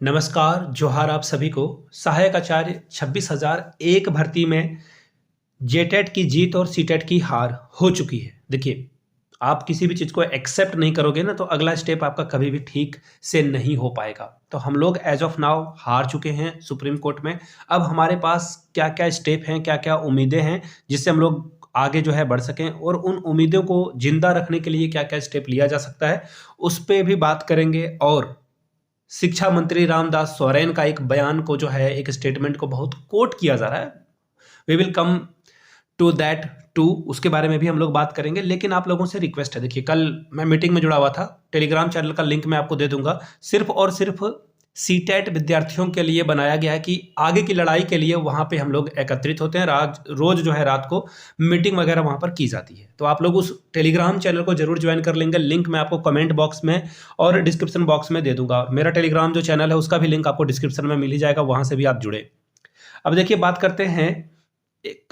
नमस्कार, जोहार आप सभी को। सहायक आचार्य 26,001 भर्ती में जेटेट की जीत और सीटेट की हार हो चुकी है। देखिए, आप किसी भी चीज़ को एक्सेप्ट नहीं करोगे ना, तो अगला स्टेप आपका कभी भी ठीक से नहीं हो पाएगा। तो हम लोग एज ऑफ नाउ हार चुके हैं सुप्रीम कोर्ट में। अब हमारे पास क्या-क्या स्टेप हैं, क्या-क्या उम्मीदें हैं, जिससे हम लोग आगे जो है बढ़ सकें, और उन उम्मीदों को ज़िंदा रखने के लिए क्या-क्या स्टेप लिया जा सकता है, उस पे भी बात करेंगे। और शिक्षा मंत्री रामदास सोरेन का एक बयान को जो है, एक स्टेटमेंट को बहुत कोट किया जा रहा है। We will come to that too, उसके बारे में भी हम लोग बात करेंगे। लेकिन आप लोगों से रिक्वेस्ट है, देखिए कल मैं मीटिंग में जुड़ा हुआ था, टेलीग्राम चैनल का लिंक मैं आपको दे दूंगा। सिर्फ और सिर्फ सीटेट विद्यार्थियों के लिए बनाया गया है कि आगे की लड़ाई के लिए वहाँ पे हम लोग एकत्रित होते हैं। रोज जो है रात को मीटिंग वगैरह वहाँ पर की जाती है। तो आप लोग उस टेलीग्राम चैनल को जरूर ज्वाइन कर लेंगे। लिंक मैं आपको कमेंट बॉक्स में और डिस्क्रिप्शन बॉक्स में दे दूंगा। और मेरा टेलीग्राम जो चैनल है उसका भी लिंक आपको डिस्क्रिप्शन में मिल ही जाएगा, वहाँ से भी आप जुड़े। अब देखिए, बात करते हैं।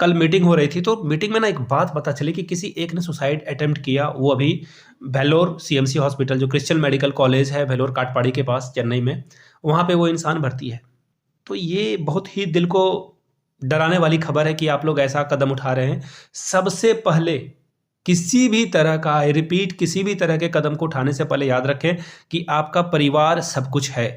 कल मीटिंग हो रही थी, तो मीटिंग में ना एक बात पता चली कि किसी एक ने सुसाइड अटेम्प्ट किया। वो अभी वेलोर सीएमसी हॉस्पिटल, जो क्रिश्चियन मेडिकल कॉलेज है वेलोर काटपाड़ी के पास चेन्नई में, वहाँ पे वो इंसान भर्ती है। तो ये बहुत ही दिल को डराने वाली खबर है कि आप लोग ऐसा कदम उठा रहे हैं। सबसे पहले किसी भी तरह का, आई रिपीट, किसी भी तरह के कदम को उठाने से पहले याद रखें कि आपका परिवार सब कुछ है।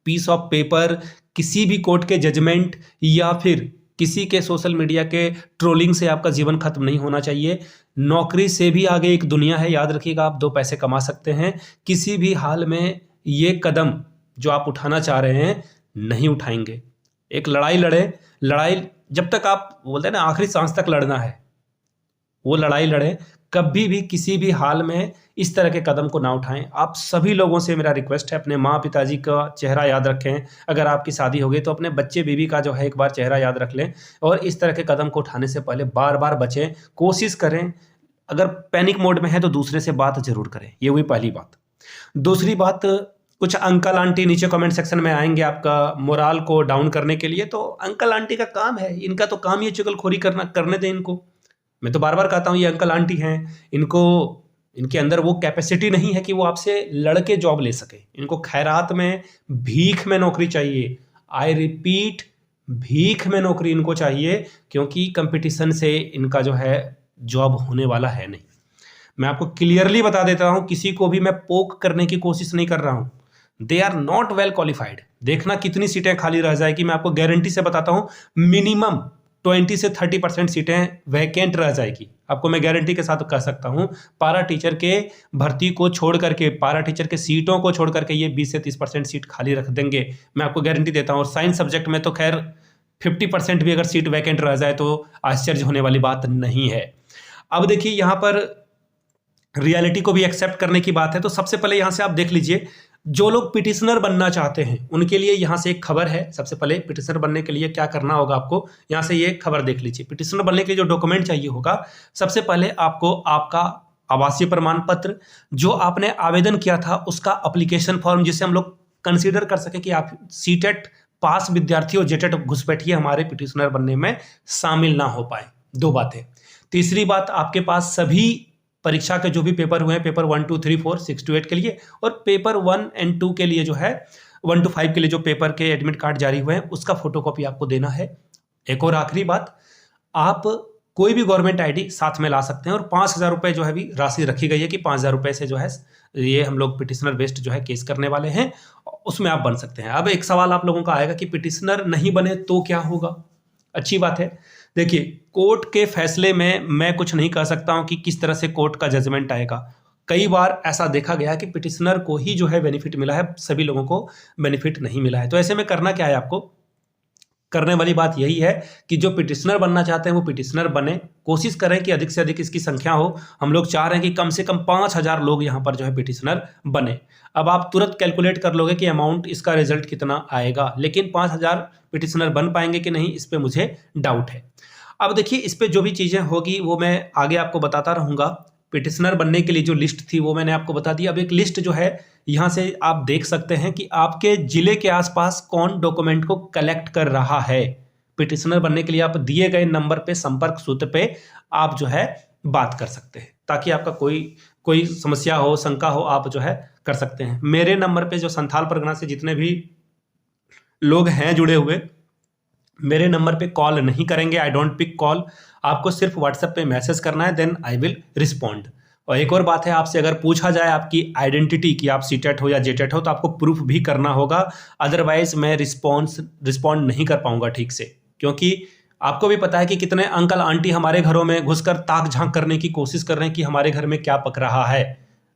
पीस ऑफ पेपर, किसी भी कोर्ट के जजमेंट या फिर किसी के सोशल मीडिया के ट्रोलिंग से आपका जीवन खत्म नहीं होना चाहिए। नौकरी से भी आगे एक दुनिया है, याद रखिएगा। आप 2 पैसे कमा सकते हैं। किसी भी हाल में ये कदम जो आप उठाना चाह रहे हैं नहीं उठाएंगे। एक लड़ाई लड़े, लड़ाई जब तक आप बोलते हैं ना आखिरी सांस तक लड़ना है, वो लड़ाई लड़े। कभी भी किसी भी हाल में इस तरह के कदम को ना उठाएं। आप सभी लोगों से मेरा रिक्वेस्ट है, अपने माँ पिताजी का चेहरा याद रखें। अगर आपकी शादी हो गई तो अपने बच्चे बीवी का जो है एक बार चेहरा याद रख लें। और इस तरह के कदम को उठाने से पहले बार बार बचें, कोशिश करें। अगर पैनिक मोड में है तो दूसरे से बात जरूर करें। ये हुई पहली बात। दूसरी बात, कुछ अंकल आंटी नीचे कमेंट सेक्शन में आएंगे आपका मोराल को डाउन करने के लिए। तो अंकल आंटी का काम है, इनका तो काम ये चुगलखोरी करना, करने दें इनको। मैं तो बार बार कहता हूँ, ये अंकल आंटी हैं, इनको, इनके अंदर वो कैपेसिटी नहीं है कि वो आपसे लड़के जॉब ले सके। इनको खैरात में, भीख में नौकरी चाहिए। आई रिपीट, भीख में नौकरी इनको चाहिए, क्योंकि कंपटीशन से इनका जो है जॉब होने वाला है नहीं। मैं आपको क्लियरली बता देता हूं, किसी को भी मैं पोक करने की कोशिश नहीं कर रहा हूं। They are not well qualified. देखना कितनी सीटें खाली रह जाएगी। मैं आपको गारंटी से बताता हूं, मिनिमम 20 से 30% सीटें वैकेंट रह जाएगी। आपको मैं गारंटी के साथ कह सकता हूं। पारा टीचर के भर्ती को छोड़ करके, पारा टीचर के सीटों को छोड़ करके ये 20 से 30% सीट खाली रख देंगे, मैं आपको गारंटी देता हूं। और साइंस सब्जेक्ट में तो खैर 50% भी अगर सीट वैकेंट रह जाए तो आश्चर्य होने वाली बात नहीं है। अब देखिए, यहाँ पर रियलिटी को भी एक्सेप्ट करने की बात है। तो सबसे पहले यहां से आप देख लीजिए, जो लोग पिटिशनर बनना चाहते हैं उनके लिए यहां से एक खबर है। सबसे पहले पिटिशनर बनने के लिए क्या करना होगा आपको, यहां से ये खबर देख लीजिए। पिटिशनर बनने के लिए जो डॉक्यूमेंट चाहिए होगा, सबसे पहले आपको आपका आवासीय प्रमाण पत्र, जो आपने आवेदन किया था उसका अप्लीकेशन फॉर्म, जिसे हम लोग कंसीडर कर सके कि आप सीटेट पास विद्यार्थी और जेटेट घुसपैठिए हमारे पिटिशनर बनने में शामिल ना हो पाए। 2 बातें। तीसरी बात, आपके पास सभी परीक्षा के जो भी पेपर हुए हैं, पेपर 1 2 3 4 6 to 8 के लिए, और पेपर 1 and 2 के लिए जो है 1 to 5 के लिए जो पेपर के एडमिट कार्ड जारी हुए हैं, उसका फोटोकॉपी आपको देना है। एक और आखिरी बात, आप कोई भी गवर्नमेंट आईडी साथ में ला सकते हैं। और 5,000 रुपये जो है भी राशि रखी गई है कि 5,000 रुपये से जो है ये हम लोग पिटिशनर बेस्ड जो है केस करने वाले हैं, उसमें आप बन सकते हैं। अब एक सवाल आप लोगों का आएगा कि पिटिशनर नहीं बने तो क्या होगा। अच्छी बात है। देखिए, कोर्ट के फैसले में मैं कुछ नहीं कह सकता हूं कि किस तरह से कोर्ट का जजमेंट आएगा। कई बार ऐसा देखा गया है कि पिटिशनर को ही जो है बेनिफिट मिला है, सभी लोगों को बेनिफिट नहीं मिला है। तो ऐसे में करना क्या है, आपको करने वाली बात यही है कि जो पिटिशनर बनना चाहते हैं वो पिटिशनर बने। कोशिश करें कि अधिक से अधिक इसकी संख्या हो। हम लोग चाह रहे हैं कि कम से कम 5,000 लोग यहाँ पर जो है पिटिशनर बने। अब आप तुरंत कैलकुलेट कर लोगे कि अमाउंट, इसका रिजल्ट कितना आएगा, लेकिन 5,000 पिटिशनर बन पाएंगे कि नहीं, इस पर मुझे डाउट है। अब देखिए, इस पे जो भी चीज़ें होगी वो मैं आगे आपको बताता रहूँगा। पिटिशनर बनने के लिए जो लिस्ट थी वो मैंने आपको बता दी। अब एक लिस्ट जो है यहाँ से आप देख सकते हैं कि आपके जिले के आसपास कौन डॉक्यूमेंट को कलेक्ट कर रहा है। पिटिशनर बनने के लिए आप दिए गए नंबर पे, संपर्क सूत्र पे आप जो है बात कर सकते हैं, ताकि आपका कोई समस्या हो, शंका हो, आप जो है कर सकते हैं। मेरे नंबर पे जो संथाल परगना से जितने भी लोग हैं जुड़े हुए, मेरे नंबर पे कॉल नहीं करेंगे, आई डोंट पिक कॉल। आपको सिर्फ व्हाट्सएप पे मैसेज करना है, देन आई विल रिस्पॉन्ड। और एक और बात है, आपसे अगर पूछा जाए आपकी आइडेंटिटी कि आप सीटेट हो या जेटेट हो, तो आपको प्रूफ भी करना होगा, अदरवाइज मैं रिस्पॉन्ड नहीं कर पाऊंगा ठीक से। क्योंकि आपको भी पता है कि कितने अंकल आंटी हमारे घरों में घुसकर ताक झांक करने की कोशिश कर रहे हैं कि हमारे घर में क्या पक रहा है।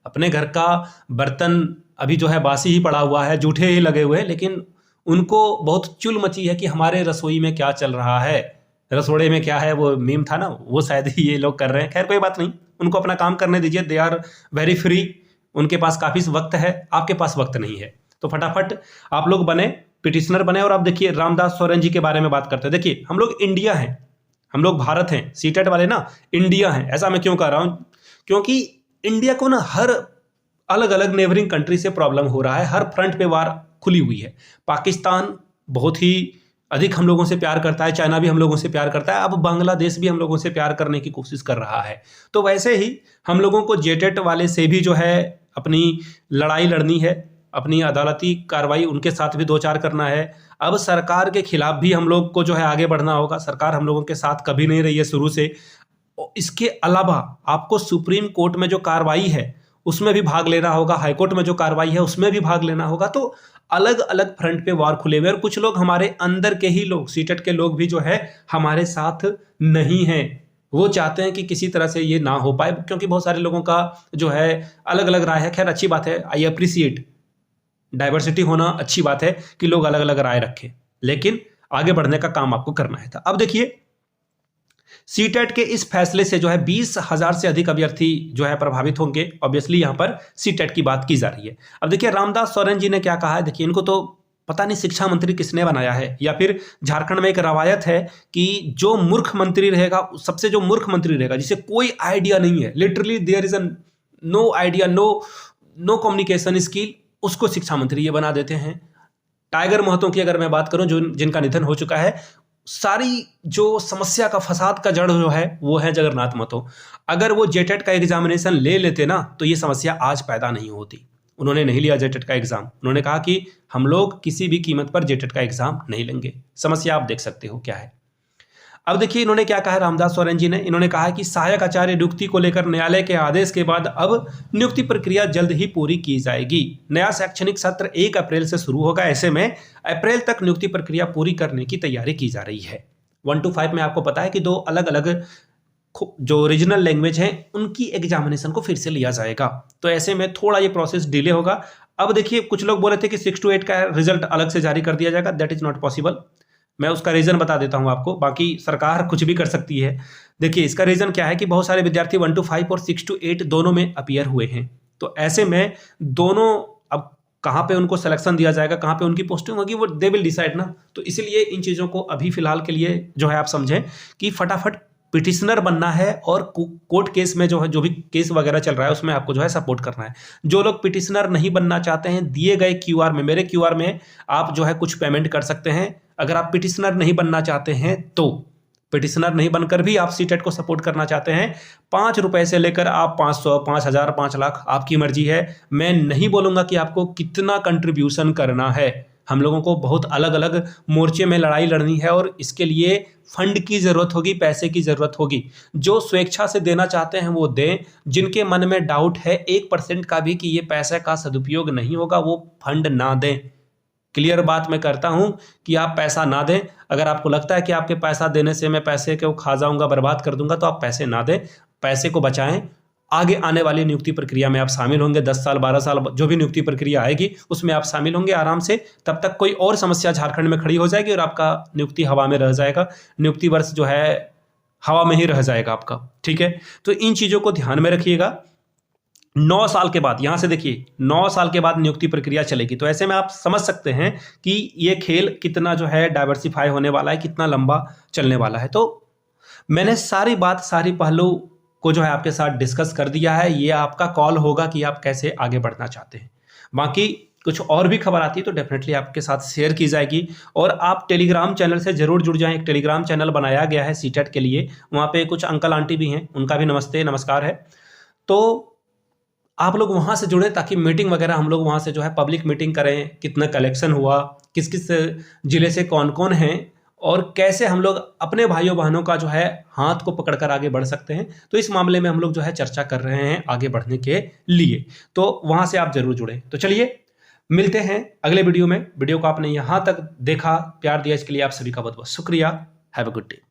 अपने घर का बर्तन अभी जो है बासी ही पड़ा हुआ है, जूठे ही लगे हुए हैं, लेकिन उनको बहुत चुल मची है कि हमारे रसोई में क्या चल रहा है, रसोड़े में क्या है। वो मीम था ना, वो शायद ही ये लोग कर रहे हैं। खैर कोई बात नहीं, उनको अपना काम करने दीजिए, दे आर वेरी फ्री, उनके पास काफ़ी वक्त है, आपके पास वक्त नहीं है। तो फटाफट आप लोग बने, पिटिशनर बने। और आप देखिए रामदास सोरेन जी के बारे में बात करते हैं। देखिए हम लोग इंडिया हैं, हम लोग भारत हैं, सीटेट वाले ना इंडिया हैं। ऐसा मैं क्यों कह रहा हूँ? क्योंकि इंडिया को ना हर अलग अलग नेबरिंग कंट्री से प्रॉब्लम हो रहा है, हर फ्रंट पे वार खुली हुई है। पाकिस्तान बहुत ही अधिक हम लोगों से प्यार करता है, चाइना भी हम लोगों से प्यार करता है, अब बांग्लादेश भी हम लोगों से प्यार करने की कोशिश कर रहा है। तो वैसे ही हम लोगों को जेटेट वाले से भी जो है अपनी लड़ाई लड़नी है, अपनी अदालती कार्रवाई उनके साथ भी दो चार करना है। अब सरकार के खिलाफ भी हम लोग को जो है आगे बढ़ना होगा। सरकार हम लोगों के साथ कभी नहीं रही है शुरू से। इसके अलावा आपको सुप्रीम कोर्ट में जो कार्रवाई है उसमें भी भाग लेना होगा, हाईकोर्ट में जो कार्रवाई है उसमें भी भाग लेना होगा। तो अलग अलग फ्रंट पे वार खुले हुए, और कुछ लोग हमारे अंदर के ही लोग, सीटेट के लोग भी जो है हमारे साथ नहीं हैं। वो चाहते हैं कि किसी तरह से ये ना हो पाए, क्योंकि बहुत सारे लोगों का जो है अलग अलग राय है। खैर अच्छी बात है, आई अप्रिसिएट, डाइवर्सिटी होना अच्छी बात है कि लोग अलग अलग राय रखें, लेकिन आगे बढ़ने का काम आपको करना है था। अब देखिए सीटेट के इस फैसले से जो है 20,000 से अधिक अभ्यर्थी जो है प्रभावित होंगे। ऑब्वियसली यहां पर सीटेट की बात की जा रही है। अब देखिए रामदास सोरेन जी ने क्या कहा है। देखिए इनको तो पता नहीं शिक्षा मंत्री किसने बनाया है, या फिर झारखंड में एक रवायत है कि जो मूर्ख मंत्री रहेगा, सबसे जो मूर्ख मंत्री रहेगा जिसे कोई आइडिया नहीं है, literally there is no idea, no communication skill, उसको शिक्षा मंत्री ये बना देते हैं। टाइगर महतो की अगर मैं बात करूं, जो जिनका निधन हो चुका है, सारी जो समस्या का फसाद का जड़ जो है वो है जगन्नाथ महतो। अगर वो जेटेट का एग्जामिनेशन ले लेते ना तो ये समस्या आज पैदा नहीं होती। उन्होंने नहीं लिया जेटेट का एग्जाम, उन्होंने कहा कि हम लोग किसी भी कीमत पर जेटेट का एग्जाम नहीं लेंगे। समस्या आप देख सकते हो क्या है। अब देखिए इन्होंने क्या कहा रामदास सोरेन जी ने, इन्होंने कहा कि सहायक आचार्य नियुक्ति को लेकर न्यायालय के आदेश के बाद अब नियुक्ति प्रक्रिया जल्द ही पूरी की जाएगी। नया शैक्षणिक सत्र 1 अप्रैल से शुरू होगा, ऐसे में अप्रैल तक नियुक्ति प्रक्रिया पूरी करने की तैयारी की जा रही है। 1 to 5 में आपको पता है कि 2 अलग अलग जो रीजनल लैंग्वेज हैं उनकी एग्जामिनेशन को फिर से लिया जाएगा। तो ऐसे में थोड़ा ये प्रोसेस डिले होगा। अब देखिए कुछ लोग बोले थे कि 6 to 8 का रिजल्ट अलग से जारी कर दिया जाएगा, दैट इज नॉट पॉसिबल। मैं उसका रीजन बता देता हूं आपको, बाकी सरकार कुछ भी कर सकती है। देखिए इसका रीजन क्या है कि बहुत सारे विद्यार्थी 1 to 5 और 6 to 8 दोनों में अपीयर हुए हैं। तो ऐसे में दोनों अब कहाँ पे उनको सिलेक्शन दिया जाएगा, कहाँ पे उनकी पोस्टिंग होगी, वो दे विल डिसाइड ना। तो इसलिए इन चीज़ों को अभी फिलहाल के लिए जो है आप समझें कि फटाफट पिटिशनर बनना है, और कोर्ट केस में जो है जो भी केस वगैरह चल रहा है उसमें आपको जो है सपोर्ट करना है। जो लोग पिटिशनर नहीं बनना चाहते हैं, दिए गए QR में, मेरे QR में आप जो है कुछ पेमेंट कर सकते हैं। अगर आप पिटिशनर नहीं बनना चाहते हैं तो पिटिशनर नहीं बनकर भी आप सीटेट को सपोर्ट करना चाहते हैं, 5 रुपए से लेकर आप 500, 5,000, 5 लाख आपकी मर्जी है। मैं नहीं बोलूँगा कि आपको कितना कंट्रीब्यूशन करना है। हम लोगों को बहुत अलग अलग मोर्चे में लड़ाई लड़नी है, और इसके लिए फंड की ज़रूरत होगी, पैसे की ज़रूरत होगी। जो स्वेच्छा से देना चाहते हैं वो दें, जिनके मन में डाउट है 1% का भी कि ये पैसे का सदुपयोग नहीं होगा, वो फंड ना दें। क्लियर बात मैं करता हूं कि आप पैसा ना दें। अगर आपको लगता है कि आपके पैसा देने से मैं पैसे को खा जाऊंगा, बर्बाद कर दूंगा, तो आप पैसे ना दें, पैसे को बचाएं। आगे आने वाली नियुक्ति प्रक्रिया में आप शामिल होंगे, 10 साल 12 साल जो भी नियुक्ति प्रक्रिया आएगी उसमें आप शामिल होंगे आराम से। तब तक कोई और समस्या झारखंड में खड़ी हो जाएगी और आपका नियुक्ति हवा में रह जाएगा, नियुक्ति वर्ष जो है हवा में ही रह जाएगा आपका। ठीक है, तो इन चीज़ों को ध्यान में रखिएगा। 9 साल के बाद, यहां से देखिए 9 साल के बाद नियुक्ति प्रक्रिया चलेगी। तो ऐसे में आप समझ सकते हैं कि ये खेल कितना जो है डाइवर्सिफाई होने वाला है, कितना लंबा चलने वाला है। तो मैंने सारी बात, सारी पहलू को जो है आपके साथ डिस्कस कर दिया है। ये आपका कॉल होगा कि आप कैसे आगे बढ़ना चाहते हैं। बाकी कुछ और भी खबर आती है तो डेफिनेटली आपके साथ शेयर की जाएगी। और आप टेलीग्राम चैनल से जरूर जुड़ जाएं। एक टेलीग्राम चैनल बनाया गया है सीटेट के लिए, वहाँ पे कुछ अंकल आंटी भी हैं, उनका भी नमस्ते नमस्कार है। तो आप लोग वहाँ से जुड़ें ताकि मीटिंग वगैरह हम लोग वहाँ से जो है पब्लिक मीटिंग करें, कितना कलेक्शन हुआ, किस किस ज़िले से कौन कौन हैं और कैसे हम लोग अपने भाइयों बहनों का जो है हाथ को पकड़कर आगे बढ़ सकते हैं। तो इस मामले में हम लोग जो है चर्चा कर रहे हैं आगे बढ़ने के लिए, तो वहाँ से आप ज़रूर जुड़ें। तो चलिए मिलते हैं अगले वीडियो में। वीडियो को आपने यहाँ तक देखा, प्यार दिया, इसके लिए आप सभी का बहुत बहुत शुक्रिया। Have a good day.